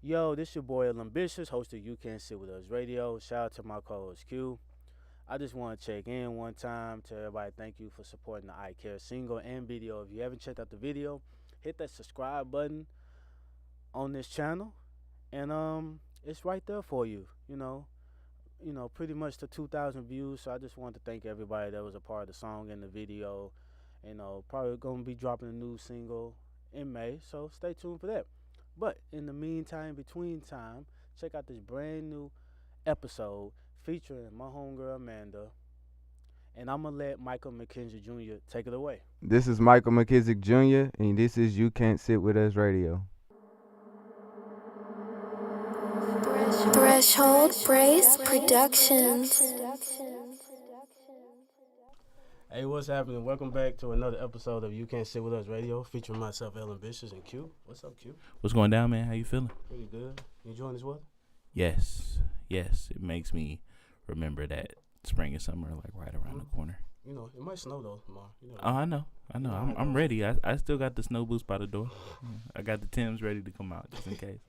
Yo, this your boy Ambitious, host of You Can't Sit With Us Radio. Shout out to my co-host Q. I just want to check in one time to everybody. Thank you for supporting the I Care single and video. If you haven't checked out the video, hit that subscribe button on this channel, and it's right there for you. Pretty much the 2,000 views. So I just want to thank everybody that was a part of the song and the video. Probably gonna be dropping a new single in May, so stay tuned for that. But in the meantime, between time, check out this brand new episode featuring my homegirl Amanda, and I'm gonna let Michael McKenzie Jr. take it away. This is Michael McKissick Jr., and this is You Can't Sit With Us Radio. Threshold Brace Productions. Hey, what's happening? Welcome back to another episode of You Can't Sit With Us Radio, featuring myself, Ambitious, and Q. What's up, Q? What's going down, man? How you feeling? Pretty good. You enjoying this weather? Yes. It makes me remember that spring and summer are like right around the corner. It might snow though tomorrow. Oh, I know. I'm ready. I still got the snow boots by the door. I got the Timbs ready to come out just in case.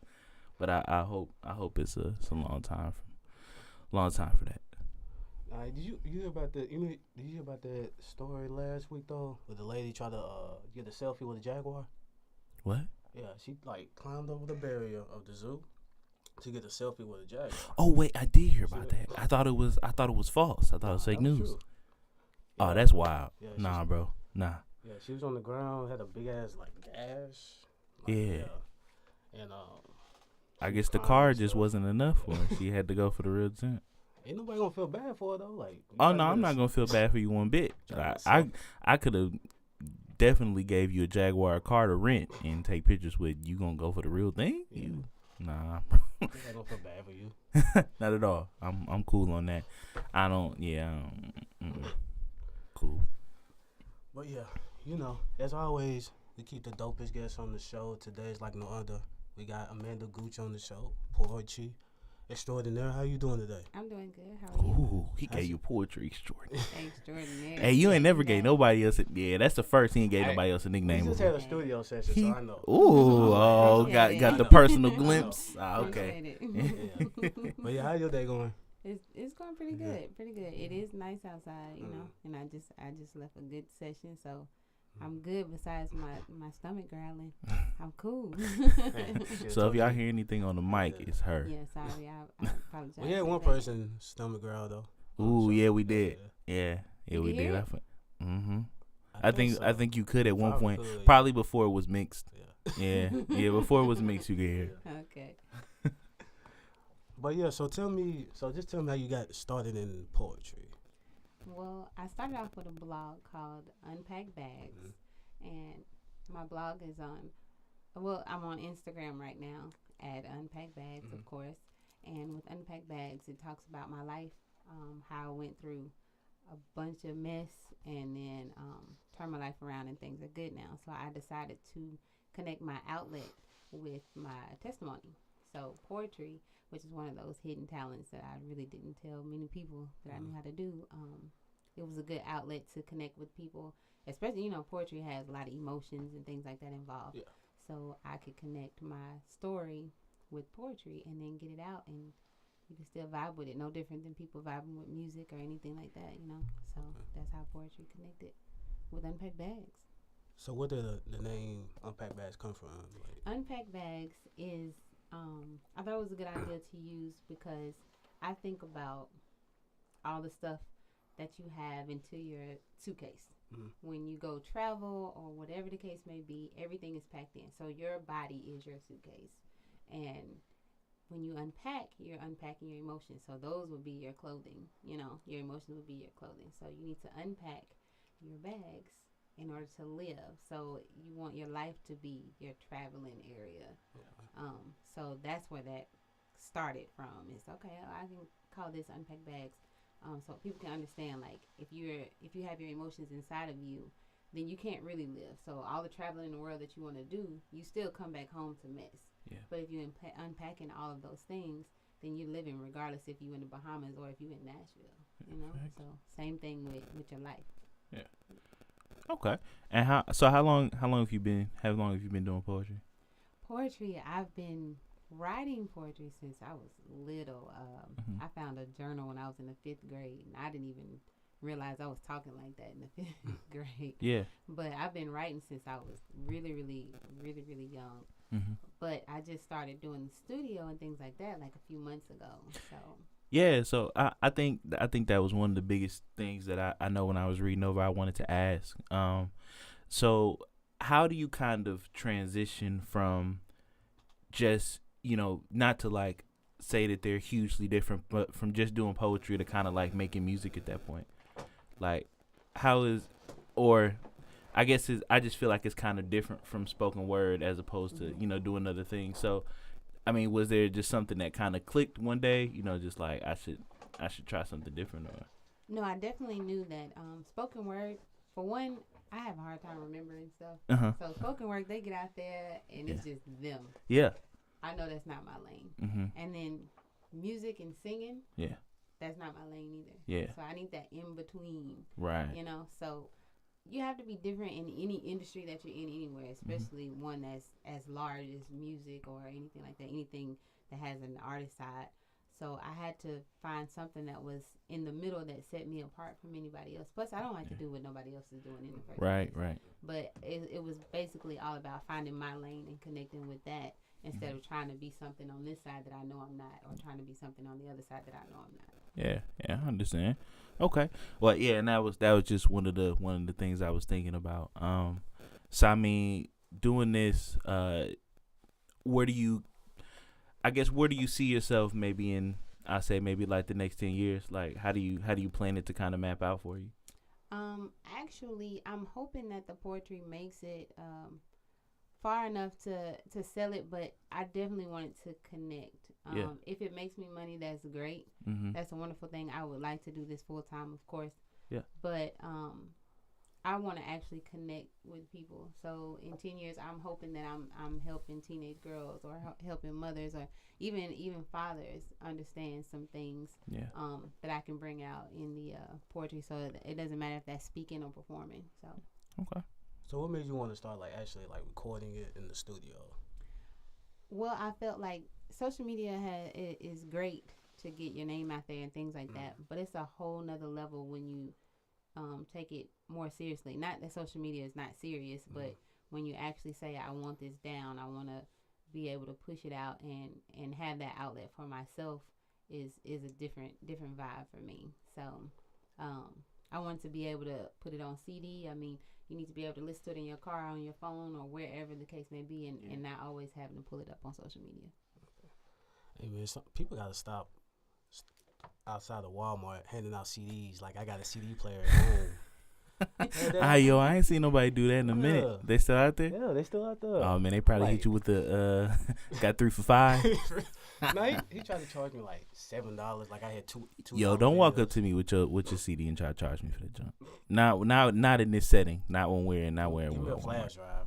But I hope it's a long time for that. Did you hear about that story last week though, where the lady tried to get a selfie with a jaguar? What? Yeah, she climbed over the barrier of the zoo to get a selfie with a jaguar. Oh wait, I did hear about that. I thought it was false. I thought it was fake news. True. Oh, Yeah. that's wild. Yeah, nah, bro. Nah. Yeah, she was on the ground, had a big ass gash. Yeah. And I guess the car just wasn't enough for her. She had to go for the real descent. Ain't nobody gonna feel bad for her though. Oh no, I'm not gonna feel bad for you one bit. I could have definitely gave you a Jaguar car to rent and take pictures with. You gonna go for the real thing? Yeah. Nah, I don't feel bad for you. not at all. I'm cool on that. I don't. Cool. But yeah, as always, we keep the dopest guests on the show. Today's like no other. We got Amanda Gooch on the show, poetry extraordinaire. How you doing today? I'm doing good. How are you? Ooh, he gave you poetry extraordinary. Extraordinary. Hey, you ain't never gave nobody else. Yeah, that's the first. He ain't gave nobody else a We nickname. just had a studio session, so I know. Ooh, got the personal glimpse. Okay. Appreciate it. But yeah, how your day going? It's going pretty good. Pretty good. It is nice outside, and I just left a good session, so I'm good. Besides my stomach growling, I'm cool. So if y'all hear anything on the mic, it's her. Yeah, sorry. I apologize. We had for one that. person stomach growl though. Ooh, yeah, we did. Yeah. Yeah, we you did. hear I think you could at one point, could, probably before it was mixed. Yeah. Yeah, before it was mixed, you could hear. Okay. But yeah, just tell me how you got started in poetry. Well, I started off with a blog called Unpack Bags, and my blog is I'm on Instagram right now at Unpack Bags, of course. And with Unpack Bags, it talks about my life, how I went through a bunch of mess and then turned my life around and things are good now. So I decided to connect my outlet with my testimony. So poetry, which is one of those hidden talents that I really didn't tell many people that I knew how to do. It was a good outlet to connect with people, especially, poetry has a lot of emotions and things like that involved. Yeah. So I could connect my story with poetry and then get it out, and you can still vibe with it. No different than people vibing with music or anything like that, So that's how poetry connected with Unpack Bags. So where did the name Unpack Bags come from? Unpack Bags is, I thought it was a good idea to use because I think about all the stuff that you have into your suitcase. When you go travel or whatever the case may be, everything is packed in. So your body is your suitcase. And when you unpack, you're unpacking your emotions. So those would be your clothing. Your emotions would be your clothing. So you need to unpack your bags in order to live. So you want your life to be your traveling area. So that's where that started from. It's okay, I can call this Unpack Bags. So people can understand, like, if you have your emotions inside of you, then you can't really live. So all the traveling in the world that you want to do, you still come back home to mess. Yeah. But if you're unpacking all of those things, then you're living regardless if you're in the Bahamas or if you're in Nashville. Perfect. So same thing with your life. Yeah. Okay. And how long have you been doing poetry? Poetry, I've been writing poetry since I was little. I found a journal when I was in the 5th grade, and I didn't even realize I was talking like that in the 5th grade. Yeah. But I've been writing since I was really, really, really, really young. But I just started doing the studio and things like that like a few months ago. So Yeah, so I think that was one of the biggest things that I know when I was reading over I wanted to ask. So how do you kind of transition from just, not to like say that they're hugely different, but from just doing poetry to kind of like making music at that point? Like, or I guess I just feel like it's kind of different from spoken word as opposed to, doing other things. So, I mean, was there just something that kind of clicked one day, just like I should try something different? Or no, I definitely knew that spoken word, for one, I have a hard time remembering stuff. So spoken word, they get out there and it's just them. Yeah. I know that's not my lane. And then music and singing. Yeah. That's not my lane either. Yeah. So I need that in between. Right. So you have to be different in any industry that you're in anywhere, especially one that's as large as music or anything like that, anything that has an artist side. So I had to find something that was in the middle that set me apart from anybody else. Plus, I don't like to do what nobody else is doing in the first place. Right. But it was basically all about finding my lane and connecting with that instead of trying to be something on this side that I know I'm not, or trying to be something on the other side that I know I'm not. Yeah, I understand. Okay. Well, yeah, and that was just one of the things I was thinking about. So I mean, doing this, where do you see yourself maybe in, I say maybe like the next 10 years? Like, how do you plan it to kind of map out for you? Actually, I'm hoping that the poetry makes it far enough to sell it, but I definitely want it to connect. If it makes me money, that's great. That's a wonderful thing. I would like to do this full time, of course. Yeah. But I want to actually connect with people. So in 10 years, I'm hoping that I'm helping teenage girls or helping mothers or even fathers understand some things. Yeah. That I can bring out in the poetry. So it doesn't matter if that's speaking or performing. So. Okay. So what made you want to start actually recording it in the studio? Well, I felt like social media is great to get your name out there and things like that, but it's a whole nother level when you take it more seriously. Not that social media is not serious, but when you actually say, I want this down, I want to be able to push it out and have that outlet for myself is a different vibe for me. So I want to be able to put it on CD. I mean, you need to be able to listen to it in your car, on your phone, or wherever the case may be, and not always having to pull it up on social media. Hey man, people gotta stop outside of Walmart handing out CDs. Like, I got a CD player at home. I ain't seen nobody do that in a minute. They still out there? Yeah, they still out there. Oh man, they probably hit you with the got 3 for $5. No, he tried to charge me like $7. Like, I had two. Yo, don't walk up to me with your CD and try to charge me for the junk. Not in this setting. Not when we're in. Not where Give me we're. a flash drive.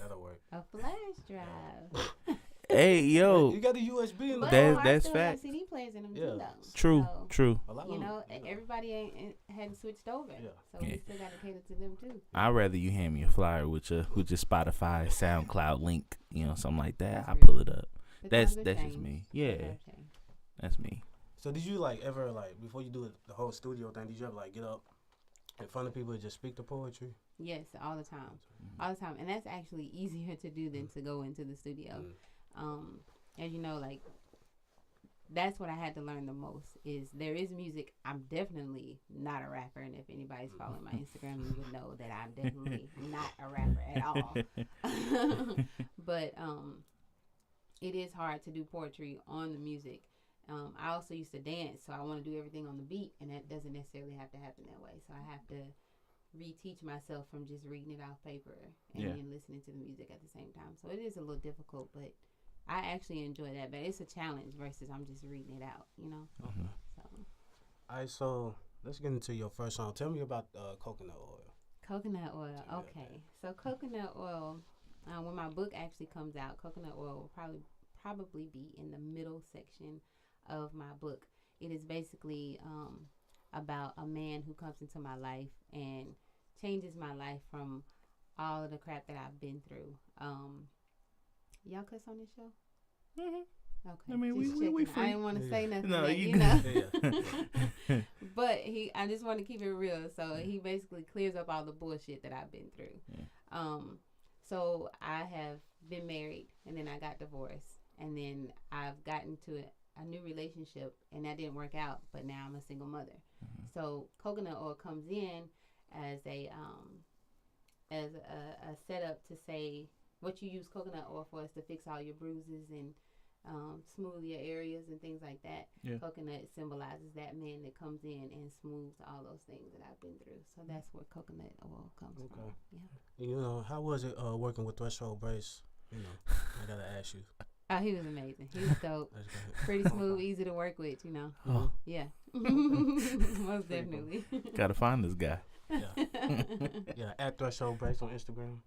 That'll work. A flash drive. Hey, yo. You got the USB in But there. That's still have fact. CD players in them Yeah. too, though. True. So, True. A lot of them, everybody hadn't switched over. Yeah. So we still got to cater to them too. I'd rather you hand me a flyer with your Spotify, SoundCloud link, something like that. That's I real. pull it up. The That's times have just changed. me. The Yeah, times have changed. that's me. So did you ever before you do the whole studio thing? Did you ever get up in front of people and just speak the poetry? Yes, all the time. All the time. And that's actually easier to do than to go into the studio. As you know, that's what I had to learn the most is there is music. I'm definitely not a rapper. And if anybody's following my Instagram, you would know that I'm definitely not a rapper at all. But it is hard to do poetry on the music. I also used to dance, so I want to do everything on the beat, and that doesn't necessarily have to happen that way. So I have to reteach myself from just reading it off paper and then listening to the music at the same time. So it is a little difficult, but I actually enjoy that. But it's a challenge versus I'm just reading it out, Okay. So. All right, so let's get into your first song. Tell me about coconut oil. Coconut oil, okay. So coconut oil, when my book actually comes out, coconut oil will probably be in the middle section of my book. It is basically about a man who comes into my life and changes my life from all of the crap that I've been through. Y'all cuss on this show? Okay. I mean, just we checking. free. I didn't want to say nothing. No, that, you know. Yeah. But I just want to keep it real. So he basically clears up all the bullshit that I've been through. Yeah. So I have been married, and then I got divorced, and then I've gotten to a new relationship, and that didn't work out. But now I'm a single mother. So coconut oil comes in as a setup to say what you use coconut oil for is to fix all your bruises and smooth your areas and things like that. Yeah. Coconut symbolizes that man that comes in and smooths all those things that I've been through. So that's where coconut oil comes from. Yeah. You know, how was it working with Threshold Brace? You know, I gotta ask you. Oh, he was amazing. He was dope. Pretty smooth, easy to work with, you know. Oh. Yeah. Most definitely. Gotta find this guy. Yeah. Yeah, at Threshold Brace on Instagram.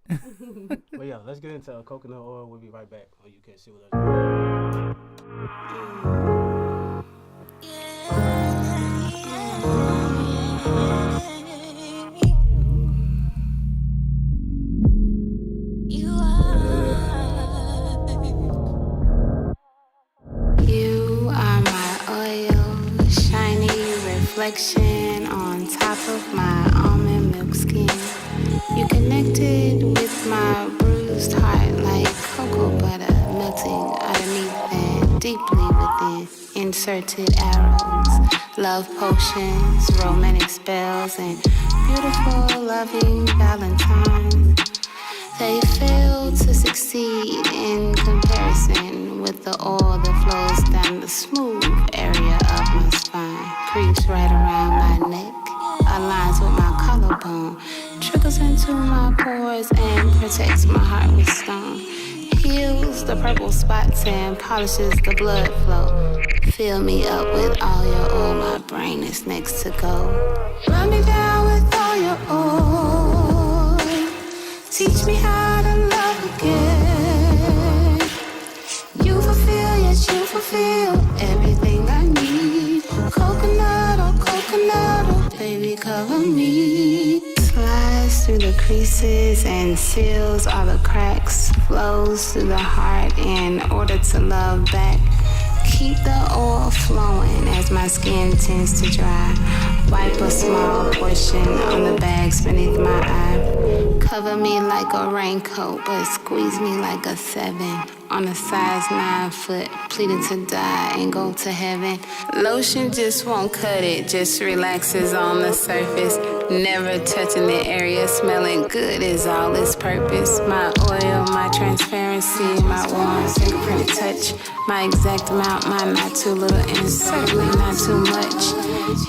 But yeah, let's get into coconut oil. We'll be right back. Oh, you can't see with us. You are my oil, shiny reflection on top of my almond milk skin. You connected with my bruised heart like cocoa butter melting underneath and deeply within. Inserted arrows, love potions, romantic spells, and beautiful loving valentines. They fail to succeed in comparison with the oil that flows down the smooth area of my spine, creeps right around my neck, aligns with my collarbone, trickles into my pores and protects my heart with stone, heals the purple spots and polishes the blood flow. Fill me up with all your oil, my brain is next to go. Run me down with all your oil. Teach me how to love again. You fulfill, yes, you fulfill everything I need. Coconut, oh, baby, cover me. Slides through the creases and seals all the cracks. Flows through the heart in order to love back. Keep the oil flowing as my skin tends to dry. Wipe a small portion on the bags beneath my eye. Cover me like a raincoat, but squeeze me like a 7. On a size 9 foot, pleading to die and go to heaven. Lotion just won't cut it, just relaxes on the surface. Never touching the area, smelling good is all its purpose. My oil, my transparency, my warm fingerprint touch. My exact amount, my not too little and certainly not too much.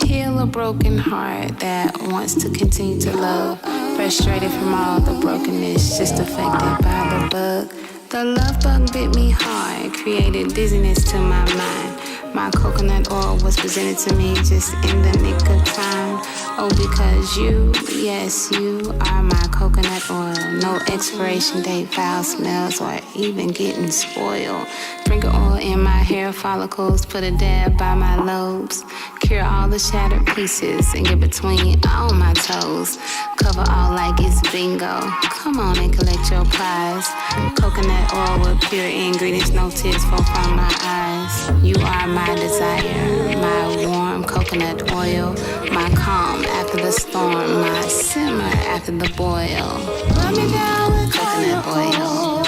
Heal a broken heart that wants to continue to love. Frustrated from all the brokenness, just affected by the bug. The love bug bit me hard, created dizziness to my mind. My coconut oil was presented to me just in the nick of time. Oh, because you, yes, you are my coconut oil. No expiration date, foul smells, or even getting spoiled. Sprinkle oil in my hair follicles, put a dab by my lobes. Cure all the shattered pieces and get between all my toes. Cover all like it's bingo. Come on and collect your prize. Coconut oil with pure ingredients, no tears fall from my eyes. You are my desire, my warm coconut oil, my calm after the storm, my simmer after the boil. Run me down with coconut oil.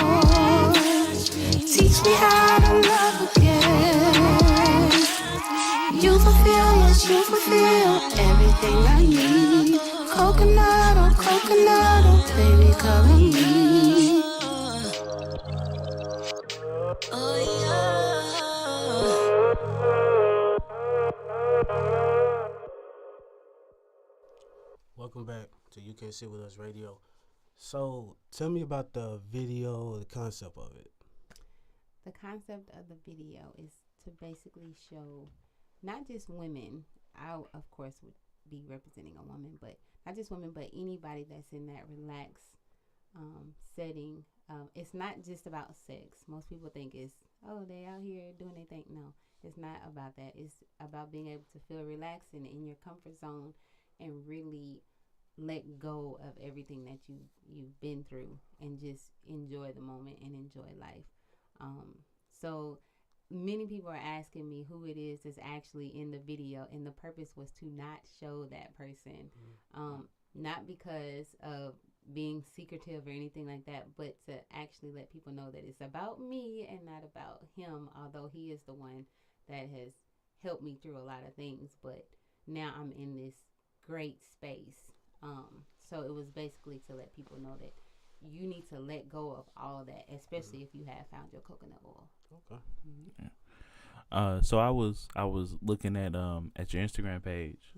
Teach me how to love again. You fulfill, yes, you fulfill everything I need. Coconut, oh, baby, cover me. Oh, yeah. Welcome back to You Can't Sit With Us Radio. So, tell me about the video, the concept of it. The concept of the video is to basically show not just women. I, of course, would be representing a woman, but not just women, but anybody that's in that relaxed setting. It's not just about sex. Most people think it's, oh, they out here doing their thing. No, it's not about that. It's about being able to feel relaxed and in your comfort zone and really let go of everything that you've been through and just enjoy the moment and enjoy life. So many people are asking me who it is that's actually in the video, and the purpose was to not show that person, not because of being secretive or anything like that, but to actually let people know that it's about me and not about him, although he is the one that has helped me through a lot of things. But now I'm in this great space. So it was basically to let people know that you need to let go of all of that, especially if you have found your coconut oil. Okay. Yeah. So I was looking at your Instagram page.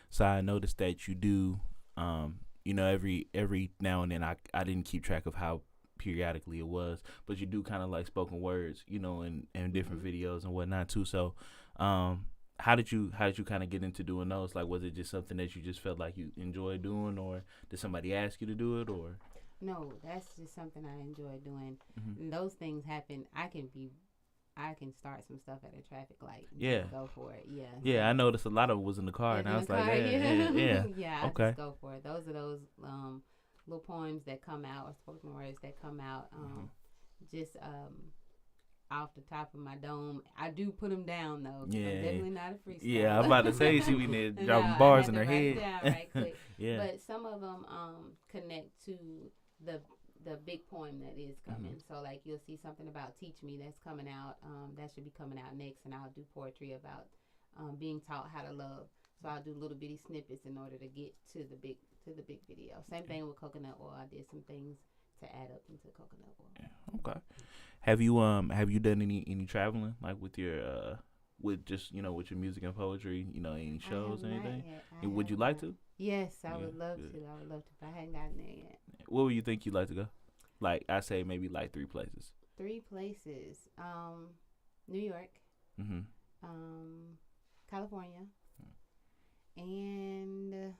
So I noticed that you do every now and then, I didn't keep track of how periodically it was, but you do kind of like spoken words, in different videos and whatnot too. So how did you kind of get into doing those? Like, was it just something that you just felt like you enjoyed doing, or did somebody ask you to do it, or? No, that's just something I enjoy doing. And those things happen. I can start some stuff at a traffic light. Yeah. Go for it. Yeah. Yeah, I noticed a lot of it was in the car, and I was like, yeah. Yeah, I okay. just go for it. Those are those little poems that come out, or spoken words that come out, just off the top of my dome. I do put them down though. Yeah. I'm definitely not a freestyle. Yeah, I'm about to say she be there dropping No, bars I in had her to write head. it down right quick. Yeah. But some of them connect to the big poem that is coming. So like you'll see something about Teach Me that's coming out. That should be coming out next, and I'll do poetry about being taught how to love. So I'll do little bitty snippets in order to get to the big video. Same thing with coconut oil. I did some things to add up into coconut oil. Yeah, okay. Have you done any traveling, like with your with just with your music and poetry? Any shows or anything? Would you like to? Yes, I would love good. to. I would love to, but I hadn't gotten there yet. Where would you think you'd like to go? Like, I say maybe like 3 places. 3 places. New York. California. And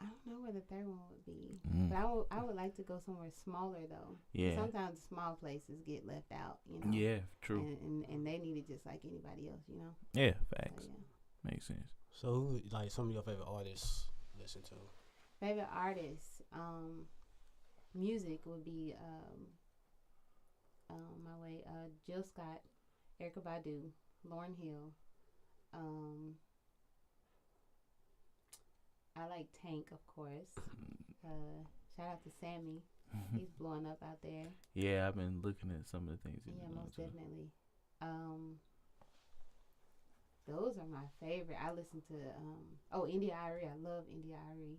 I don't know where the third one would be. But I would like to go somewhere smaller though. Yeah. Sometimes small places get left out, Yeah, true. And they need it just like anybody else, Yeah, facts. So, Makes sense. So, who, like, some of your favorite artists listen to? Favorite artists, music would be my way. Jill Scott, Erykah Badu, Lauryn Hill. I like Tank, of course. Shout out to Sammy. He's blowing up out there. Yeah, I've been looking at some of the things. Yeah, most definitely. Those are my favorite. I listen to India Arie. I love India Arie.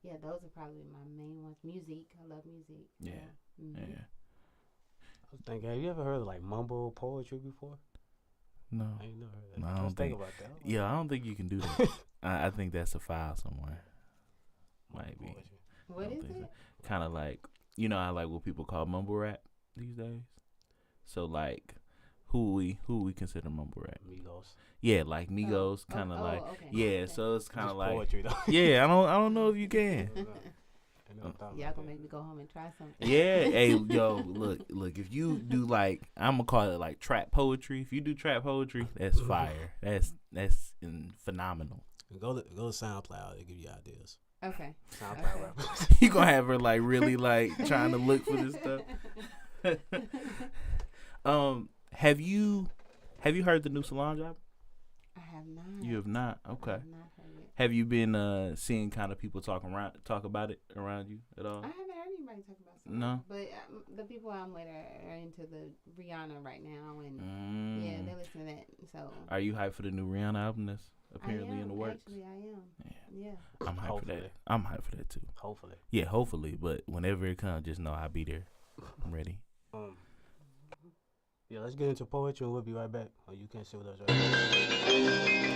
Yeah, those are probably my main ones. Music. I love music. Yeah. Yeah. I was thinking, have you ever heard of like mumble poetry before? No. I ain't never heard of that. No, I I don't was thinking think. about that. Yeah, I don't think you can do that. I think that's a file somewhere. Might be. Poetry. What is it? Kind of like, I like what people call mumble rap these days. So like, who we consider mumble rap? Migos. Yeah, like Migos, kind of like. Okay. Yeah, Okay. so it's kind of like. Poetry though. Yeah, I don't know if you can. Y'all gonna make me go home and try something. Yeah, hey, yo, look. If you do like, I'm gonna call it like trap poetry. If you do trap poetry, that's fire. That's phenomenal. Go to SoundCloud. They give you ideas. Okay. SoundCloud rappers. You gonna have her like really like trying to look for this stuff. Have you heard the new Solange album? I have not. You have not. Okay. I have not heard it. Have you been seeing kind of people talk about it around you at all? I haven't heard anybody talk about something. No. But the people I'm with are into the Rihanna right now, and yeah, they listen to that. So. Are you hyped for the new Rihanna album that's apparently in the works? Actually, I am. Yeah. I'm hyped for that. I'm hyped for that too. Hopefully. Yeah, hopefully. But whenever it comes, just know I'll be there. I'm ready. Yeah, let's get into poetry and we'll be right back. Oh, you can't sit with us right now.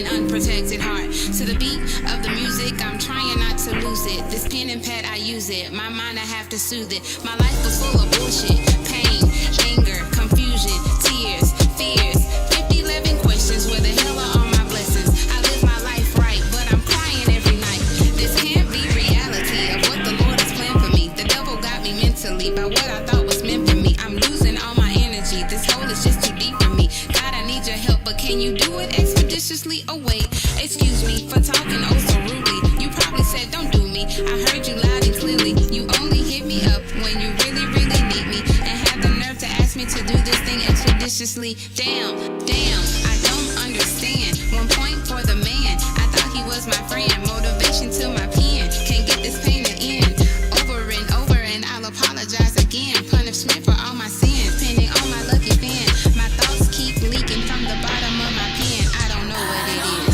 an unprotected heart. To the beat of the music, I'm trying not to lose it. This pen and pad, I use it. My mind, I have to soothe it. My life was full of bullshit, pain, anger, confusion, tears, fears. 50-11 questions, where the hell are all my blessings? I live my life right, but I'm crying every night. This can't be reality of what the Lord has planned for me. The devil got me mentally by what I thought was meant for me. I'm losing all my energy. This hole is just too deep for me. God, I need your help, but can you do it expeditiously? Oh wait, excuse me for talking oh so rudely. You probably said don't do me. I heard you loud and clearly. You only hit me up when you really, really need me, and have the nerve to ask me to do this thing expeditiously. Damn, I don't understand. 1 point for the man. I thought he was my friend. Motivation to my pen. Can't get this pain to end. Over and over, and I'll apologize again. Punishment for all my sins, pending on my lucky fan. My thoughts keep leaking from the bottom of my pen. I don't know what it is.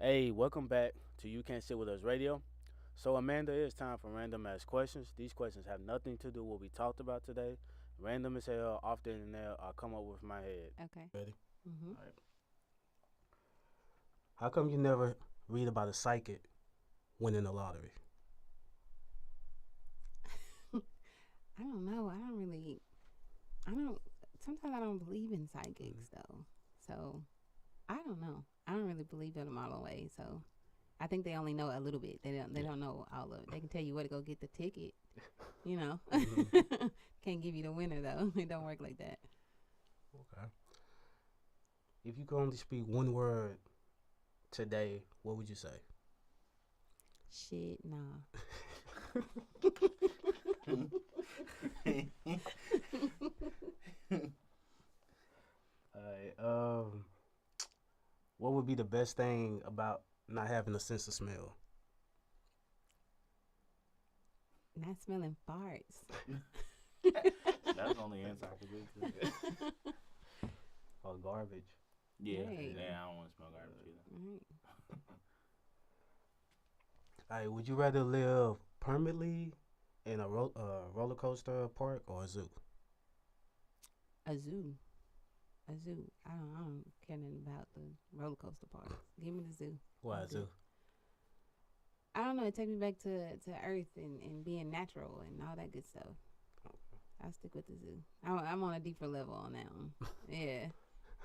Hey, welcome back to You Can't Sit With Us Radio. So, Amanda, it's time for Random Ask Questions. These questions have nothing to do with what we talked about today. Random as hell, often and there, I'll come up with my head. Okay. Ready? Mm-hmm. All right. How come you never read about a psychic winning the lottery? I don't know. Sometimes I don't believe in psychics though. So I don't know. I don't really believe in them all the way. So I think they only know a little bit. They don't know all of it. They can tell you where to go get the ticket, you know. Mm-hmm. Can't give you the winner though. It don't work like that. Okay. If you could only speak one word today, what would you say? Shit, nah. Alright, what would be the best thing about not having a sense of smell? Not smelling farts. That's the only answer I could give to it. Or garbage? Yeah, Right. yeah, I don't want to smell garbage either. Right. Alright, would you rather live permanently in a roller coaster park or a zoo? A zoo. I don't care nothing about the roller coaster parks. Give me the zoo. Why a zoo? I don't know. It takes me back to Earth and being natural and all that good stuff. I'll stick with the zoo. I'm on a deeper level on that one. Yeah.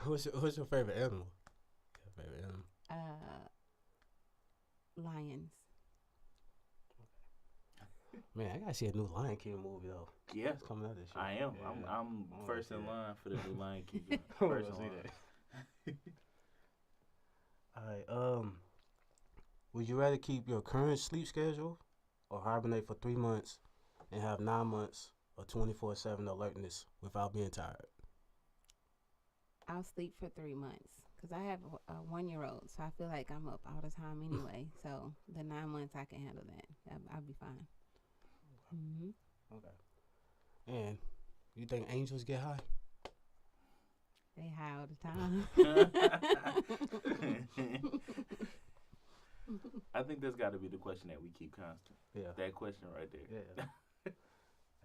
What's your favorite animal? Lions. Man, I gotta see a new Lion King movie though. Yeah, It's coming out this year. I am. Yeah. I'm I wanna first see in that. line for the new Lion King. I wanna First in see line. that. Alright, would you rather keep your current sleep schedule or hibernate for 3 months and have 9 months of 24/7 alertness without being tired? I'll sleep for 3 months because I have a 1-year-old, so I feel like I'm up all the time anyway. So the 9 months I can handle that. I'll be fine. Mm-hmm. Okay. And you think angels get high? They high all the time. I think that's got to be the question that we keep constant. Yeah. That question right there. Yeah.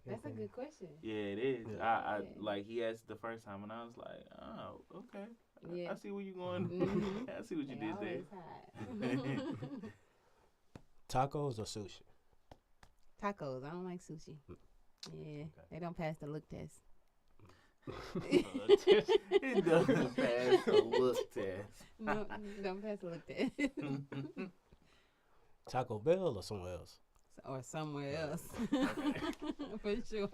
That's a good question. Yeah, it is. Yeah. I Yeah. like he asked the first time, and I was like, oh, okay. Yeah. I see where you going. Mhm. I see what you They did there. always high. Tacos or sushi? Tacos. I don't like sushi. Yeah, they don't pass the look test. It doesn't pass the look test. No, don't pass the look test. Taco Bell or somewhere else? Or somewhere else. For sure.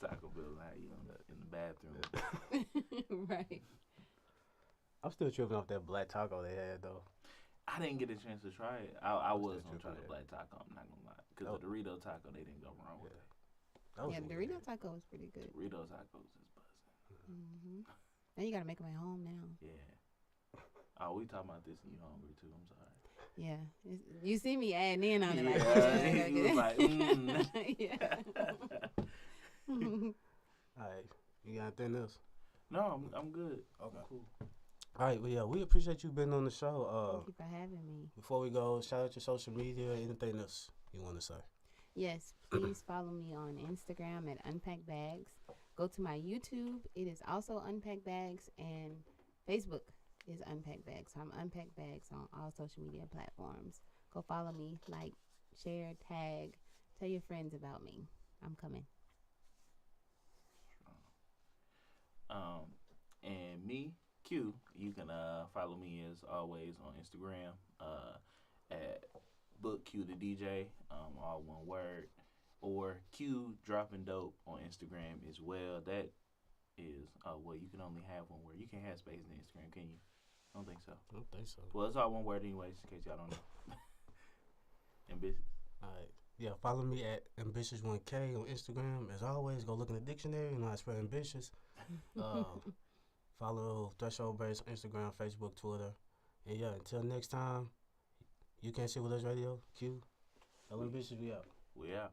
Taco Bell had you in the bathroom. Right. I'm still tripping off that black taco they had though. I didn't get a chance to try it. I was that gonna try the triple black taco. I'm not gonna lie, because the Dorito taco they didn't go wrong with it. Yeah, Dorito taco is pretty good. Dorito tacos is buzzing. Now you gotta make them at home now. Yeah. Oh, we talking about this and you hungry too. I'm sorry. Yeah, you see me adding in on it. Yeah, he was like, Yeah. All right, you got anything else? No, I'm good. Okay. I'm cool. All right, well, yeah, we appreciate you being on the show. Thank you for having me. Before we go, shout out your social media. Anything else you want to say? Yes, please follow me on Instagram at Unpack Bags. Go to my YouTube. It is also Unpack Bags, and Facebook is Unpack Bags. So I'm Unpack Bags on all social media platforms. Go follow me, like, share, tag, tell your friends about me. I'm coming. And me, Q, you can follow me as always on Instagram at Book Q the DJ, all one word, or Q Dropping Dope on Instagram as well. That is well, you can only have one word. You can't have space in Instagram, can you? I don't think so. I don't think so. Well, it's all one word anyways, in case y'all don't know. Ambitious. All right. Yeah, follow me at Ambitious1K on Instagram. As always, go look in the dictionary. You know how to spell ambitious. Follow Threshold Base on Instagram, Facebook, Twitter. And yeah, until next time, You Can't Sit With Us Radio. Q. Ambitious, we out. We out.